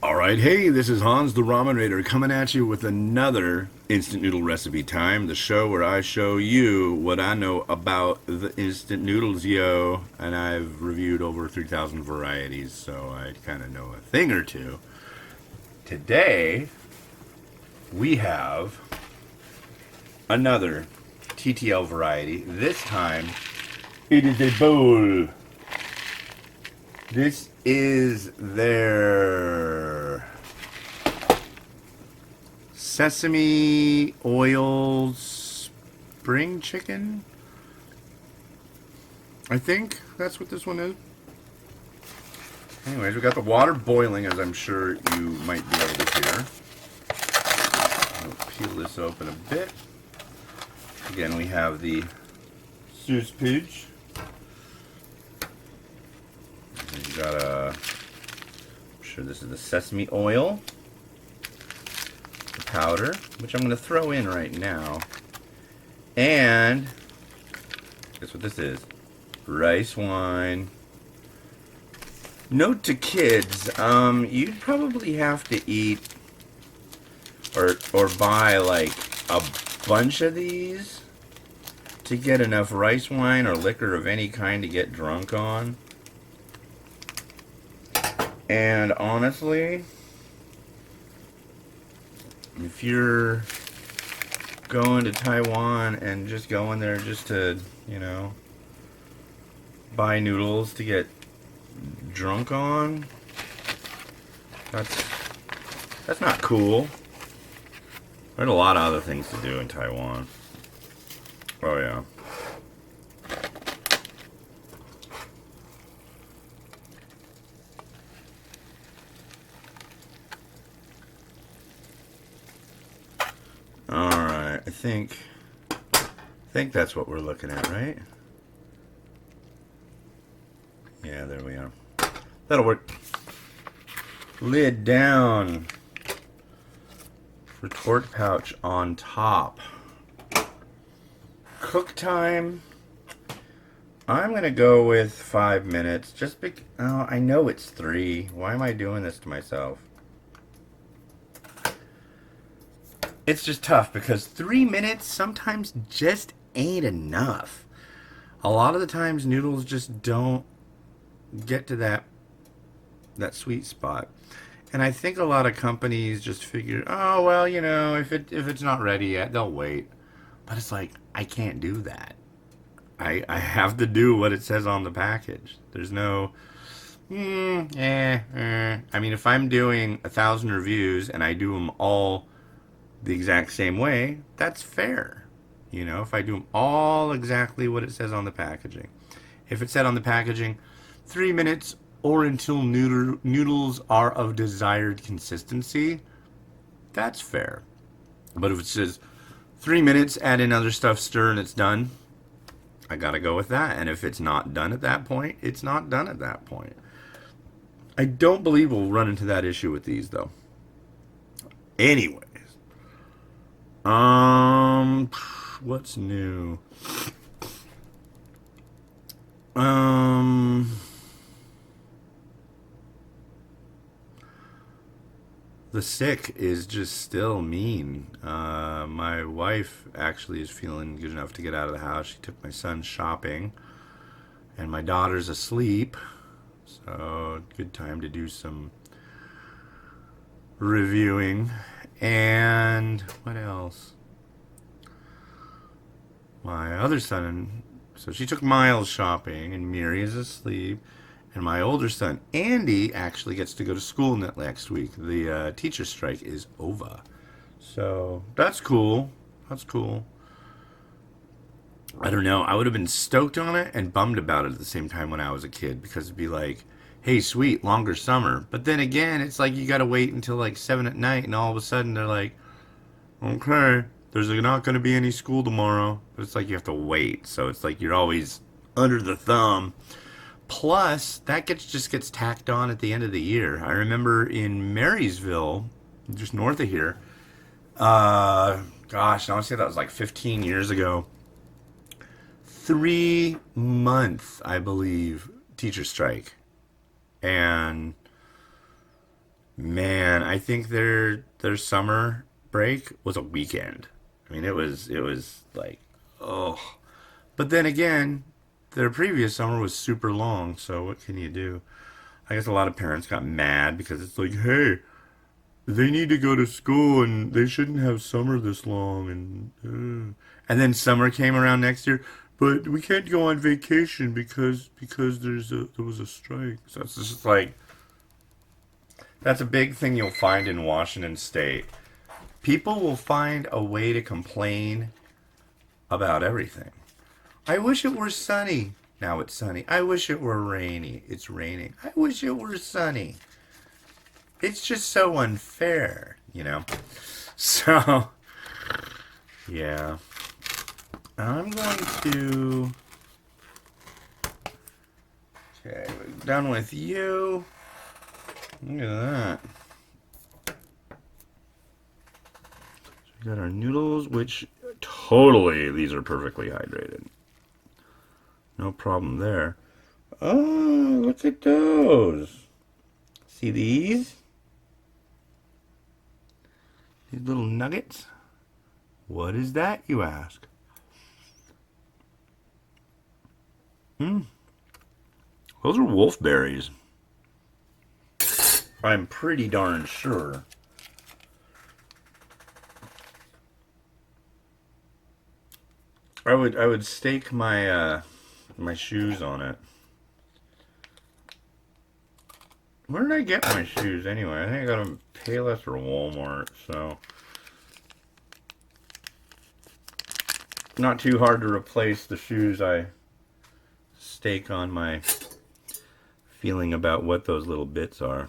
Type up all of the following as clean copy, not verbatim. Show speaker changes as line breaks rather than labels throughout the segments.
Alright, hey, this is Hans the Ramen Rater coming at you with another instant noodle recipe time, the show where I show you what I know about the instant noodles, yo. And I've reviewed over 3,000 varieties, so I kind of know a thing or two. Today, we have another TTL variety. This time, it is a bowl. This is their sesame oil spring chicken. I think that's what this one is. Anyways, we got the water boiling, as I'm sure you might be able to hear. I'll peel this open a bit. Again, we have the sausage. You got I'm sure this is the sesame oil, the powder, which I'm going to throw in right now, and guess what this is? Rice wine. Note to kids, you'd probably have to eat or buy like a bunch of these to get enough rice wine or liquor of any kind to get drunk on. And honestly, if you're going to Taiwan and just going there just to, buy noodles to get drunk on, that's not cool. There's a lot of other things to do in Taiwan. Oh yeah. Alright, I think that's what we're looking at, right? Yeah, there we are. That'll work. Lid down. Retort pouch on top. Cook time. I'm going to go with 5 minutes. Just because, oh, I know it's 3. Why am I doing this to myself? It's just tough because 3 minutes sometimes just ain't enough. A lot of the times noodles just don't get to that sweet spot. And I think a lot of companies just figure, oh well, if it's not ready yet, they'll wait. But it's like, I can't do that. I have to do what it says on the package. There's no I mean, if I'm doing 1,000 reviews and I do them all the exact same way, that's fair. If I do them all exactly what it says on the packaging. If it said on the packaging, 3 minutes or until noodles are of desired consistency, that's fair. But if it says 3 minutes, add in other stuff, stir, and it's done, I gotta go with that. And if it's not done at that point, it's not done at that point. I don't believe we'll run into that issue with these, though. Anyways. What's new? The sick is just still mean. My wife actually is feeling good enough to get out of the house. She took my son shopping, and my daughter's asleep. So, good time to do some reviewing. And what else? My other son, so she took Miles shopping, and Miri is asleep. And my older son, Andy, actually gets to go to school next week. The teacher strike is over. So, that's cool. That's cool. I don't know. I would have been stoked on it and bummed about it at the same time when I was a kid. Because it'd be like, hey, sweet, longer summer. But then again, it's like you got to wait until like 7 at night. And all of a sudden, they're like, okay, there's not going to be any school tomorrow. But it's like you have to wait. So, it's like you're always under the thumb. Plus, that just gets tacked on at the end of the year. I remember in Marysville, just north of here, gosh, I want to say that was like 15 years ago. 3 month, I believe, teacher strike. And Man, I think their summer break was a weekend. I mean, it was like, oh. But then again, their previous summer was super long. So what can you do? I guess a lot of parents got mad because it's like, hey, they need to go to school and they shouldn't have summer this long. And then summer came around next year, but we can't go on vacation because there was a strike. So it's just like that's a big thing you'll find in Washington State. People will find a way to complain about everything. I wish it were sunny. Now it's sunny. I wish it were rainy. It's raining. I wish it were sunny. It's just so unfair, you know? So, yeah. I'm going to. Okay, we're done with you. Look at that. So we got our noodles, which totally, these are perfectly hydrated. No problem there. Oh, look at those. See these? These little nuggets? What is that, you ask? Those are wolfberries. I'm pretty darn sure. I would stake my my shoes on it. Where did I get my shoes anyway? I think I got them at Payless or Walmart, so not too hard to replace the shoes I stake on my feeling about what those little bits are.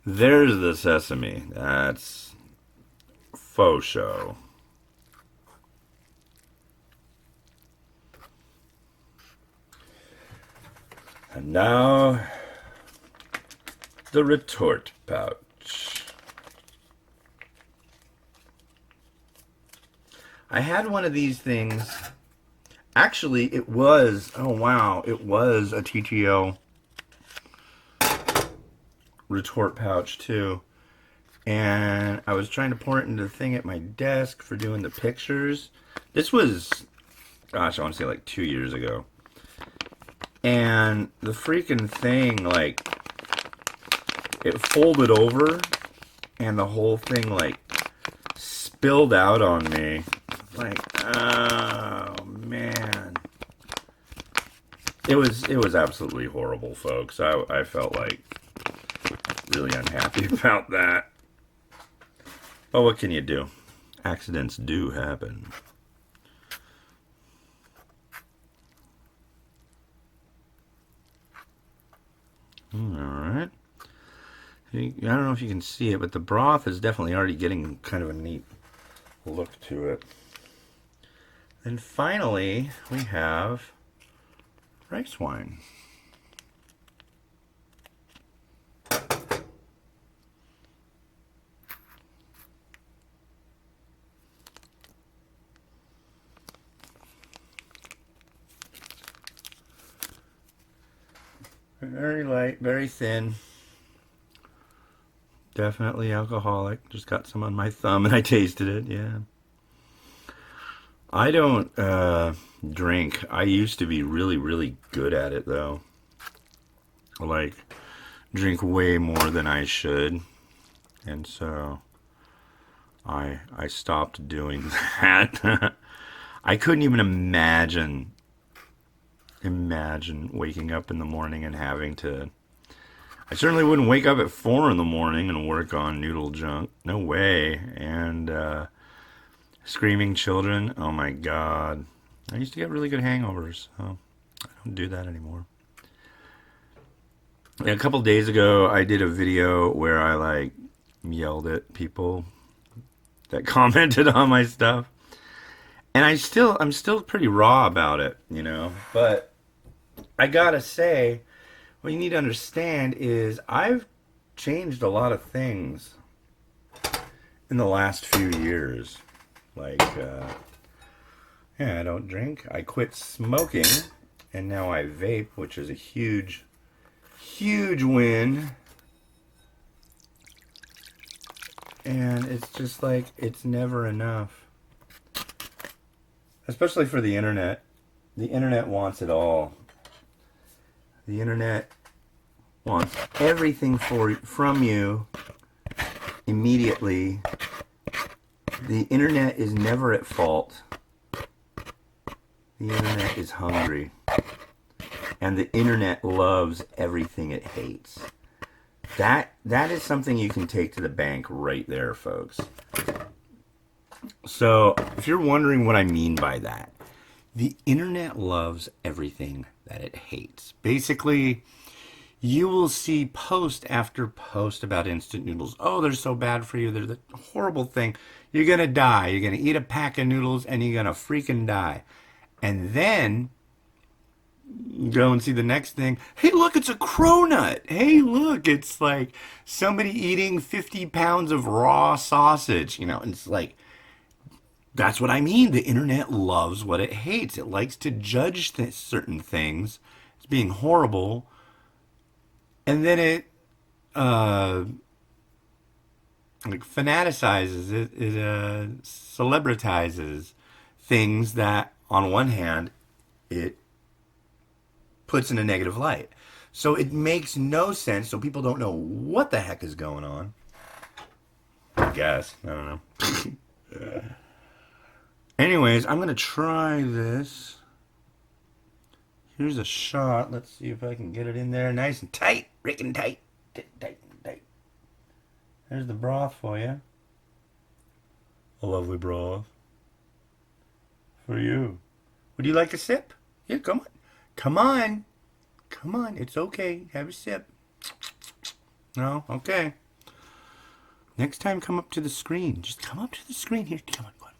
There's the sesame. That's faux show. And now the retort pouch. I had one of these things. Actually, it was, oh wow, it was a TTL retort pouch too. And I was trying to pour it into the thing at my desk for doing the pictures. This was, gosh, I want to say like 2 years ago. And the freaking thing, like, it folded over and the whole thing, like, spilled out on me. Like, oh, man. It was absolutely horrible, folks. I felt like really unhappy about that. But what can you do? Accidents do happen. Alright. I don't know if you can see it, but the broth is definitely already getting kind of a neat look to it. And finally, we have rice wine. Very light, very thin. Definitely alcoholic. Just got some on my thumb and I tasted it, yeah. I don't drink. I used to be really, really good at it though. Like, drink way more than I should. And so I stopped doing that. I couldn't even imagine waking up in the morning and having to. I certainly wouldn't wake up at 4 in the morning and work on noodle junk. No way. And screaming children. Oh my god. I used to get really good hangovers. So I don't do that anymore. And a couple days ago, I did a video where I like yelled at people that commented on my stuff. And I'm still pretty raw about it, you know. But I gotta say, what you need to understand is I've changed a lot of things in the last few years. Like, yeah, I don't drink. I quit smoking, and now I vape, which is a huge, huge win. And it's just like, it's never enough. Especially for the internet. The internet wants it all. The internet wants everything from you immediately. The internet is never at fault. The internet is hungry. And the internet loves everything it hates. That is something you can take to the bank right there, folks. So, if you're wondering what I mean by that, the internet loves everything that it hates. Basically, you will see post after post about instant noodles. Oh, they're so bad for you. They're the horrible thing. You're going to die. You're going to eat a pack of noodles and you're going to freaking die. And then go and see the next thing. Hey, look, it's a cronut. Hey, look, it's like somebody eating 50 pounds of raw sausage. You know, and it's like, that's what I mean. The internet loves what it hates. It likes to judge certain things as being horrible. And then it like fanaticizes it celebritizes things that on one hand it puts in a negative light, so it makes no sense, so people don't know what the heck is going on. I guess I don't know. Anyways, I'm gonna try this. Here's a shot. Let's see if I can get it in there nice and tight, freaking tight, tight. There's the broth for you. A lovely broth. For you. Would you like a sip? Yeah, come on. Come on. Come on. It's okay. Have a sip. No? Okay. Next time, come up to the screen. Just come up to the screen. Here, come on. Go on.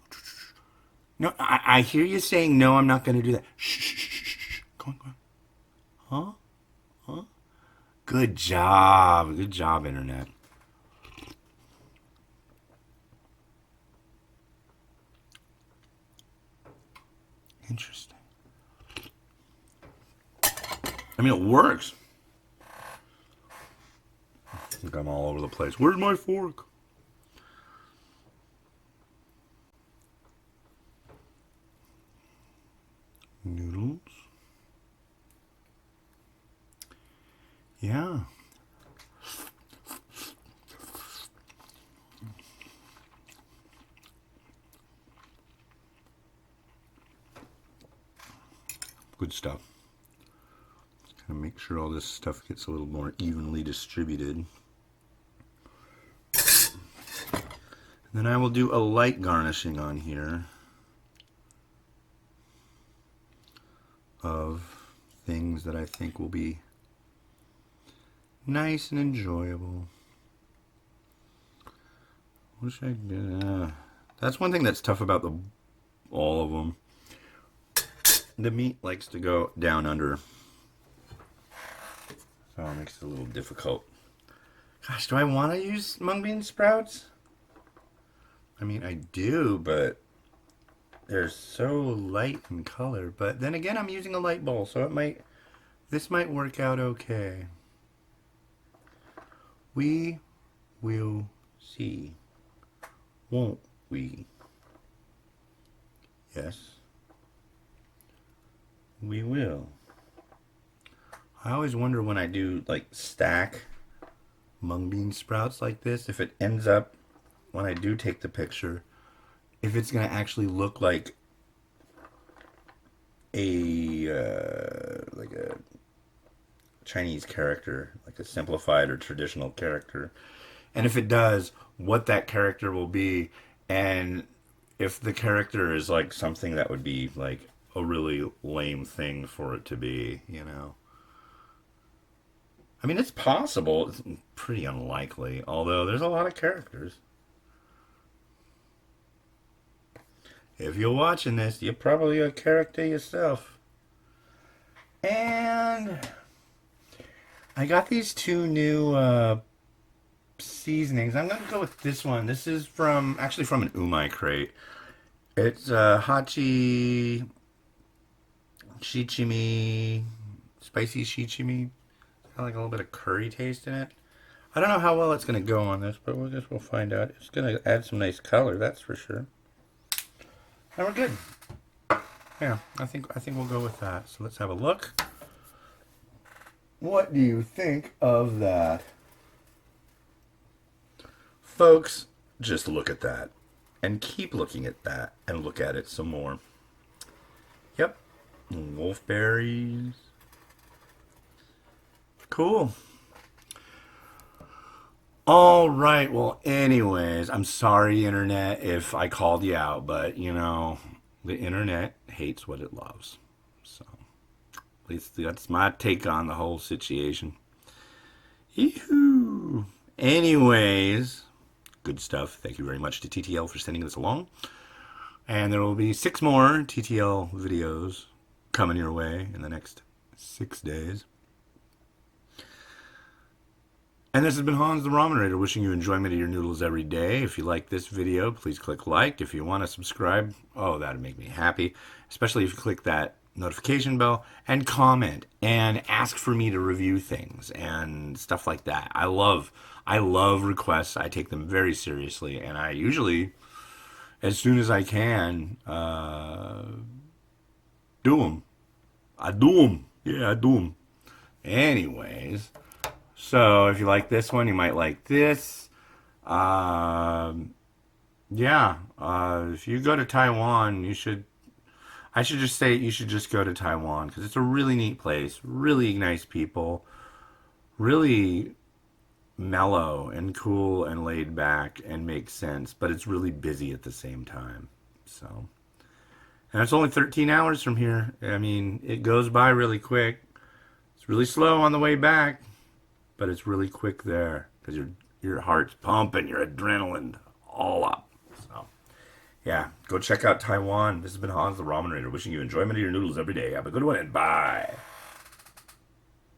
No, I hear you saying, no, I'm not going to do that. Shh. Go on. Huh? Good job. Good job, Internet. Interesting. I mean, it works. I think I'm all over the place. Where's my fork? Noodles. Yeah. Good stuff. Gonna make sure all this stuff gets a little more evenly distributed. And then I will do a light garnishing on here of things that I think will be nice and enjoyable. Wish I did. That's one thing that's tough about all of them. The meat likes to go down under, so it makes it a little difficult. Gosh, do I want to use mung bean sprouts? I mean, I do, but they're so light in color. But then again, I'm using a light bowl, so this might work out okay. We will see, won't we? Yes. We will. I always wonder when I do like stack mung bean sprouts like this, if it ends up, when I do take the picture, if it's going to actually look like a Chinese character, like a simplified or traditional character. And if it does, what that character will be, and if the character is like something that would be like a really lame thing for it to be, you know. I mean, it's possible. It's pretty unlikely, although there's a lot of characters. If you're watching this, you're probably a character yourself. And I got these two new seasonings. I'm going to go with this one. This is actually from an umai crate. It's Hachi Shichimi, spicy shichimi. Got like a little bit of curry taste in it. I don't know how well it's going to go on this, but I guess we'll find out. It's going to add some nice color, that's for sure. And we're good. Yeah, I think we'll go with that. So let's have a look. What do you think of that? Folks, just look at that. And keep looking at that. And look at it some more. Yep. Wolfberries. Cool. All right. Well, anyways, I'm sorry, Internet, if I called you out, but, you know, the Internet hates what it loves. So, at least that's my take on the whole situation. Yee-hoo. Anyways, good stuff. Thank you very much to TTL for sending this along. And there will be 6 more TTL videos coming your way in the next 6 days. And this has been Hans the Ramen Rater, wishing you enjoyment of your noodles every day. If you like this video, please click like. If you want to subscribe, oh, that would make me happy. Especially if you click that notification bell and comment and ask for me to review things and stuff like that. I love requests. I take them very seriously, and I usually, as soon as I can, do them. I do them. Yeah, I do them. Anyways, so if you like this one, you might like this. Yeah, if you go to Taiwan, you should. I should just say you should just go to Taiwan because it's a really neat place, really nice people, really mellow and cool and laid back and makes sense, but it's really busy at the same time. So, and it's only 13 hours from here. I mean, it goes by really quick. It's really slow on the way back, but it's really quick there because your heart's pumping, your adrenaline all up. So, yeah, go check out Taiwan. This has been Hans the Ramen Rater, wishing you enjoyment of your noodles every day. Have a good one and bye.